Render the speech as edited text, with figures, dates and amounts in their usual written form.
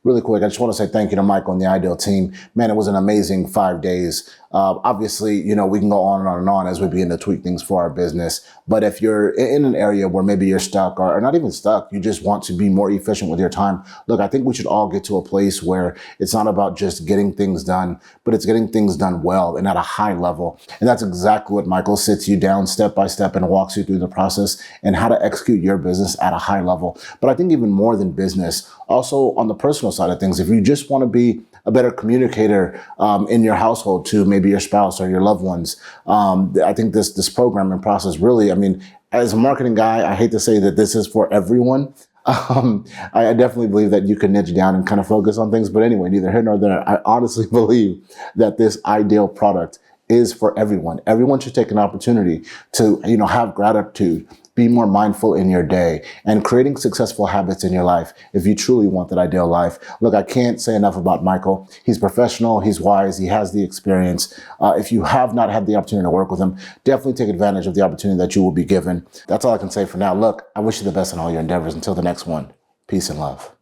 really quick, I just want to say thank you to Michael and the Ideal team. Man, it was an amazing 5 days. Obviously, we can go on and on and on as we begin to tweak things for our business. But if you're in an area where maybe you're stuck or not even stuck, you just want to be more efficient with your time. Look, I think we should all get to a place where it's not about just getting things done, but it's getting things done well and at a high level. And that's exactly what Michael sits you down step by step and walks you through the process and how to execute your business at a high level. But I think even more than business, also on the personal side of things, if you just want to be a better communicator in your household to maybe your spouse or your loved ones, I think this program and process really, as a marketing guy, I hate to say that this is for everyone. I definitely believe that you can niche down and kind of focus on things. But anyway, neither here nor there, I honestly believe that this ideal product is for everyone. Everyone should take an opportunity to, have gratitude, be more mindful in your day, and creating successful habits in your life if you truly want that ideal life. Look, I can't say enough about Michael. He's professional, he's wise, he has the experience. If you have not had the opportunity to work with him, definitely take advantage of the opportunity that you will be given. That's all I can say for now. Look, I wish you the best in all your endeavors. Until the next one, peace and love.